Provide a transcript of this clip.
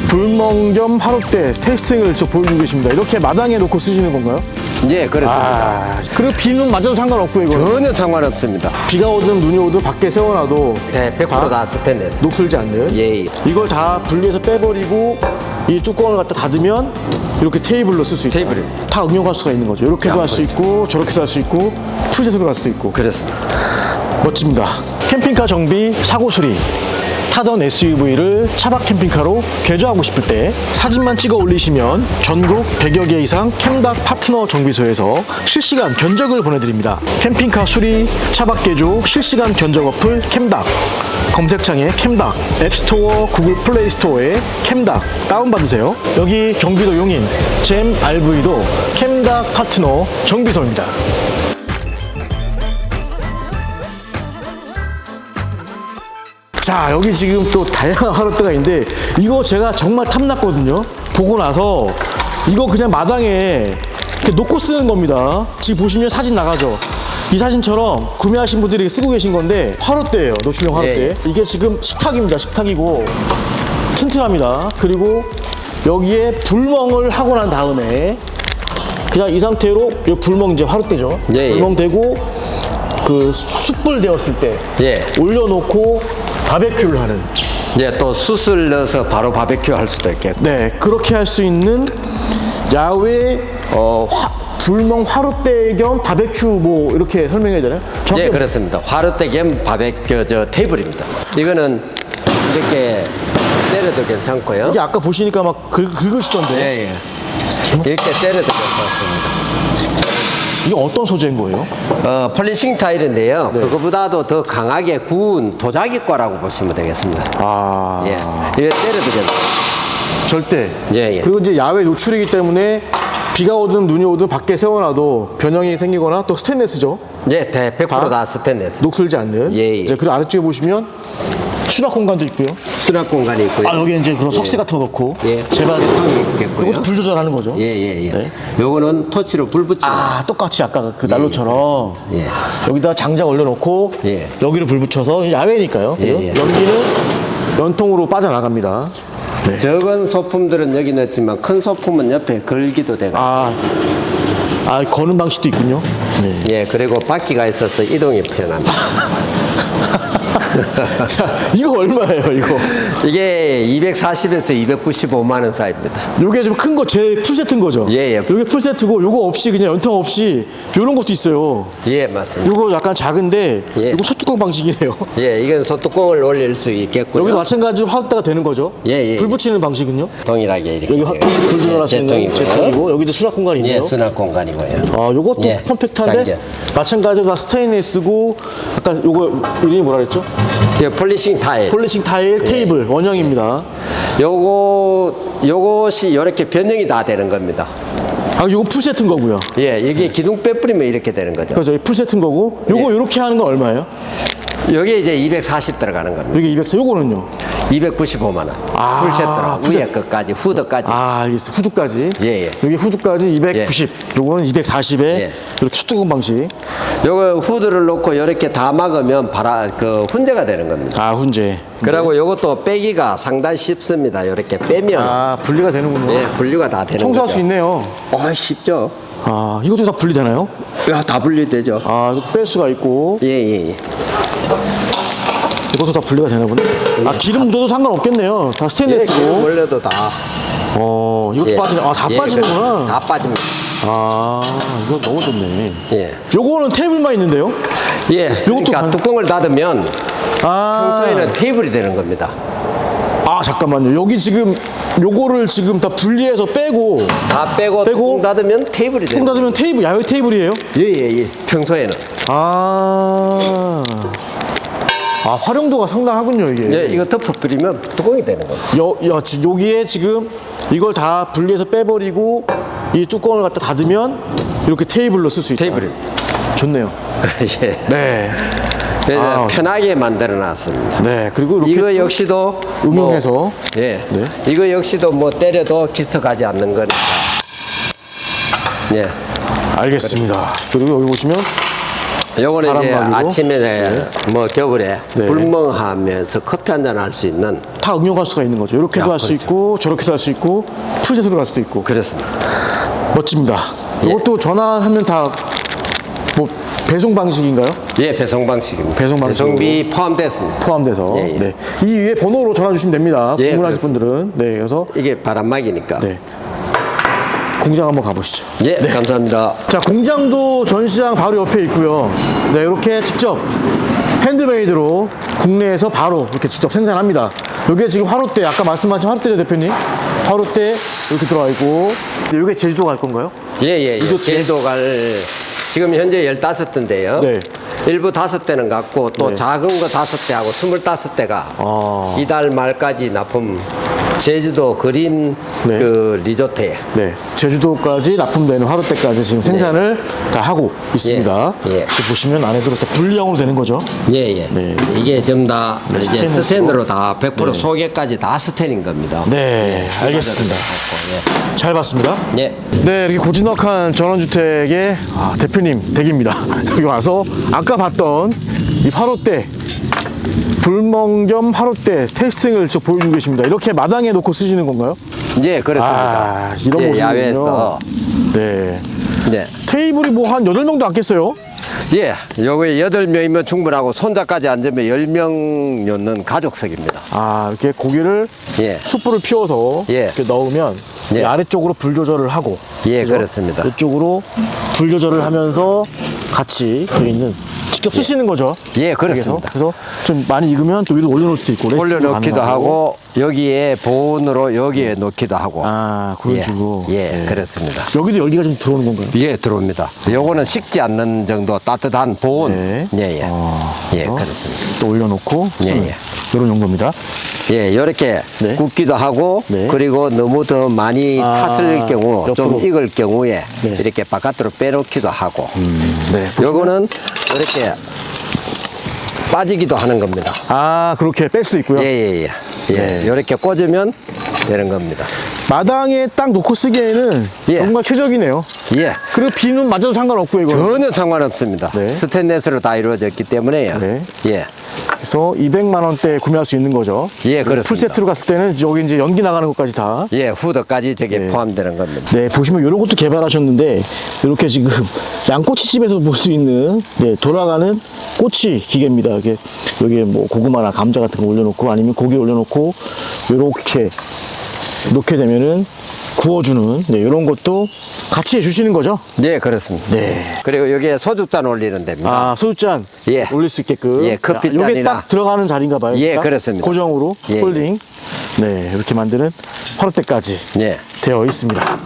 불멍 겸 화롯대 테이스팅을 저 보여주고 계십니다. 이렇게 마당에 놓고 쓰시는 건가요? 예, 그렇습니다. 그리고 비는 맞아도 상관없고 이거 전혀 상관없습니다. 비가 오든 눈이 오든 밖에 세워놔도 네, 100%다 스테인리스. 녹슬지 않는. 예, 예. 이걸 다 분리해서 빼버리고 이 뚜껑을 갖다 닫으면 이렇게 테이블로 쓸 수 있다. 테이블입니다. 다 응용할 수가 있는 거죠. 이렇게도 할 수 있고 저렇게도 할 수 있고 풀셋으로 할 수도 있고. 그렇습니다. 멋집니다. 캠핑카 정비 사고 수리. 타던 SUV를 차박 캠핑카로 개조하고 싶을 때 사진만 찍어 올리시면 전국 100여 개 이상 캠닥 파트너 정비소에서 실시간 견적을 보내드립니다. 캠핑카 수리, 차박 개조, 실시간 견적 어플 캠닥. 검색창에 캠닥, 앱스토어, 구글 플레이 스토어에 캠닥 다운받으세요. 여기 경기도 용인 잼 RV도 캠닥 파트너 정비소입니다. 자, 여기 지금 또 다양한 화롯대가 있는데 이거 제가 정말 탐났거든요. 보고 나서 이거 그냥 마당에 이렇게 놓고 쓰는 겁니다. 지금 보시면 사진 나가죠. 이 사진처럼 구매하신 분들이 쓰고 계신 건데 화롯대예요. 노출형 화롯대. 예, 예. 이게 지금 식탁입니다. 식탁이고 튼튼합니다. 그리고 여기에 불멍을 하고 난 다음에 그냥 이 상태로 이 불멍 이제 화롯대죠. 예, 예. 불멍 되고 그 숯불 되었을 때 예. 올려놓고 바베큐를 하는. 예, 또 숯을 넣어서 바로 바베큐 할 수도 있겠고. 네, 그렇게 할 수 있는 야외 불멍 화롯대 겸 바베큐 뭐 이렇게 설명해야 되나요? 예, 그렇습니다. 화롯대 겸 바베큐 테이블입니다. 이거는 이렇게 때려도 괜찮고요. 이게 아까 보시니까 막 긁으시던데. 예, 예. 이렇게 때려도 괜찮습니다. 이게 어떤 소재인 거예요? 폴리싱 타일인데요. 네. 그거보다도 더 강하게 구운 도자기과라고 보시면 되겠습니다. 아, 예, 이거 때려도 괜찮습니다. 절대. 예, 예. 그리고 이제 야외 노출이기 때문에 비가 오든 눈이 오든 밖에 세워놔도 변형이 생기거나 또 스테인리스죠. 예, 100%다 스테인리스. 녹슬지 않는. 예, 예. 이제 그리고 아래쪽에 보시면 수납 공간도 있고요. 수납 공간이 있고요. 아, 여기 이제 그런 석쇠 같은 거 넣고. 예, 제발. 통이 있겠고요. 이것도 불 조절하는 거죠. 예, 예, 예. 네. 요거는 토치로 불 붙이는. 아, 똑같이 아까 그 난로처럼 예. 여기다 장작 올려놓고 예. 여기를 불 붙여서 야외니까요. 예, 예. 연기는 연통으로 빠져나갑니다. 네. 적은 소품들은 여기 넣었지만 큰 소품은 옆에 걸기도 되고. 거는 방식도 있군요. 네. 예, 그리고 바퀴가 있어서 이동이 편합니다. 자, 이거 얼마예요, 이거? 이게 240에서 295만 원 사이입니다. 요게 좀 큰 거, 제 풀세트인 거죠? 예, 예. 요게 풀세트고, 요거 없이 그냥 연통 없이 요런 것도 있어요. 예, 맞습니다. 요거 약간 작은데, 예. 요거 소뚜껑 방식이네요. 예, 이건 소뚜껑을 올릴 수 있겠고요. 여기도 마찬가지로 화롯대가 되는 거죠? 예, 예. 불 붙이는 방식은요? 동일하게 이렇게. 여기 불 조절할 수 있는 제통이고요. 제통이고, 여기도 수납 공간이 있네요. 예, 수납 공간이고요. 아, 요것도 예, 컴팩트한데 장전. 마찬가지로 다 스테인리스고 아까 요거 이름이 뭐라 그랬죠? 예, 폴리싱 타일. 폴리싱 타일 테이블 원형입니다. 요것이 이렇게 변형이 다 되는 겁니다. 아, 요거 풀세트인 거고요. 예, 이게 기둥 빼뿌리면 이렇게 되는 거죠. 그래서 이 풀세트인 거고 요거 예. 요렇게 하는 건 얼마예요? 여기 이제 240 들어가는 겁니다. 여기 200, 요거는요? 295만 원. 아, 풀세트로 위에 풀세트. 끝까지 후드까지. 아, 알겠어. 후드까지. 예, 예. 여기 후드까지 290. 요거는 240에 예. 이렇게 수뚜껑 방식. 요거 후드를 놓고 이렇게 다 막으면 훈제가 되는 겁니다. 아, 훈제. 그리고 요것도 빼기가 상당히 쉽습니다. 이렇게 빼면 아, 분리가 되는군요. 예, 분류가 다 되는 청소할 거죠. 수 있네요. 쉽죠. 아, 이것도 다 분리되나요? 야, 다 분리되죠. 아, 이것도 뺄 수가 있고. 예, 예, 예. 이것도 다 분리가 되나 보네. 아, 기름 묻어도 상관없겠네요. 다 예, 스테인리스고. 원래도 다. 이것도 예. 빠지네. 아, 다 예, 빠지는구나. 다 빠집니다. 아, 이거 너무 좋네. 예. 요거는 테이블만 있는데요? 예. 요것도 그러니까 뚜껑을 닫으면 아, 평소에는 테이블이 되는 겁니다. 아, 잠깐만요. 여기 지금 요거를 지금 다 분리해서 빼고 다 빼고 뚜껑 닫으면 테이블이 뚜껑 되는 닫으면 테이블, 야외 테이블이에요? 예, 예, 예. 평소에는. 아, 활용도가 상당하군요, 이게. 예, 이거 덮어 뿌리면 뚜껑이 되는 겁니다. 여기에 지금 이걸 다 분리해서 빼버리고 이 뚜껑을 갖다 닫으면 이렇게 테이블로 쓸 수 있다. 테이블입니다. 좋네요. 예. 네. 그래서 아, 편하게 만들어 놨습니다. 네. 그리고 이렇게 이거 또 역시도 응용해서. 뭐, 예. 네. 이거 역시도 뭐 때려도 기스가지 않는 거니까. 예. 알겠습니다. 그리고 여기 보시면 요거는 이제 바람막이고. 아침에 뭐 겨울에 네. 불멍하면서 커피 한잔 할 수 있는 다 응용할 수가 있는 거죠. 이렇게도 야, 할 수 그렇죠. 있고 저렇게도 할 수 있고 풀셋으로 할 수도 있고. 그렇습니다. 멋집니다. 예. 이것도 전화하면 다 뭐 배송 방식인가요? 예, 배송 방식입니다. 배송 방식으로. 배송비 포함됐습니다. 포함돼서. 예, 예. 네. 이 위에 번호로 전화 주시면 됩니다. 예, 궁금하실 그렇습니다. 분들은. 네. 그래서 이게 바람막이니까. 네. 공장 한번 가보시죠. 예, 감사합니다. 자, 공장도 전시장 바로 옆에 있고요. 네, 이렇게 직접 핸드메이드로 국내에서 바로 이렇게 직접 생산합니다. 여기에 지금 화롯대, 아까 말씀하신 화롯대죠, 대표님? 화롯대 이렇게 들어가 있고. 네, 이게 제주도 갈 건가요? 예, 예, 예. 이것도 제주도 갈 지금 현재 15대인데요. 네. 일부 5대는 갔고 또 네. 작은 거 5대하고 25대가 아. 이달 말까지 납품 제주도 그린 네. 그 리조트에 네. 제주도까지 납품되는 화롯대까지 지금 생산을 다 하고 있습니다. 예, 예. 이렇게 보시면 안에도 다 분리형으로 되는 거죠. 예, 예. 네. 이게 전부 다 네, 이제 스테인리스로. 스텐으로 다 100% 네. 소개까지 다 스텐인 겁니다. 네, 알겠습니다. 잘 봤습니다. 예. 네, 이렇게 고즈넉한 전원주택의 대표님 댁입니다. 여기 와서 아까 봤던 이 화롯대, 불멍 겸 화롯대 테이스팅을 직접 보여주고 계십니다. 이렇게 마당에 놓고 쓰시는 건가요? 예, 그렇습니다. 이런 예, 모습이군요. 야외에서. 네. 네. 테이블이 뭐 한 8명도 앉겠어요? 예, 여기 8명이면 충분하고 손자까지 앉으면 10명 놓는 가족석입니다. 이렇게 고기를 예. 숯불을 피워서 예. 이렇게 넣으면 예. 이 아래쪽으로 불 조절을 하고 예, 그죠? 그렇습니다. 이쪽으로 불 조절을 하면서 같이 되어 있는 직접 쓰시는 거죠. 예, 댁에서. 그렇습니다. 그래서 좀 많이 익으면 또 위로 올려놓을 수도 있고 올려놓기도 가능하고. 하고 여기에 보온으로 여기에 놓기도 하고. 그런 예, 식으로. 예, 네. 그렇습니다. 여기도 열기가 좀 들어오는 건가요? 예, 들어옵니다. 요거는 식지 않는 정도 따뜻한 보온. 네. 예, 예. 예, 그래서 그렇습니다. 또 올려놓고 예, 쓰는 예. 이런 용도입니다. 예, 이렇게 네. 굽기도 하고 네. 그리고 너무 더 많이 탔을 경우 좀 옆으로. 익을 경우에 네. 이렇게 바깥으로 빼놓기도 하고 네. 요거는 이렇게 빠지기도 하는 겁니다. 그렇게 뺄 수도 있고요. 예, 예, 예. 예, 네. 이렇게 꽂으면 되는 겁니다. 마당에 딱 놓고 쓰기에는 예. 정말 최적이네요. 예. 그리고 비는 맞아도 상관없고 이거. 전혀 상관없습니다. 네. 스테인리스로 다 이루어졌기 때문에요. 네. 예. 그래서 200만 원대에 구매할 수 있는 거죠. 예, 그렇습니다. 풀 세트로 갔을 때는 여기 이제 연기 나가는 것까지 다. 예, 후드까지 저게 네. 포함되는 겁니다. 네, 보시면 이런 것도 개발하셨는데 이렇게 지금 양꼬치집에서 볼 수 있는 돌아가는 꼬치 기계입니다. 이렇게 여기에 뭐 고구마나 감자 같은 거 올려놓고 아니면 고기 올려놓고 이렇게 놓게 되면은 구워주는 이런 것도 같이 해주시는 거죠. 네, 그렇습니다. 네. 그리고 여기에 소주잔 올리는 데입니다. 소주잔 예. 올릴 수 있게끔. 예, 커피잔이나. 이게 딱 들어가는 자리인가 봐요. 예, 딱 그렇습니다. 고정으로 예, 홀딩. 네, 이렇게 만드는 화롯대까지 예. 되어 있습니다.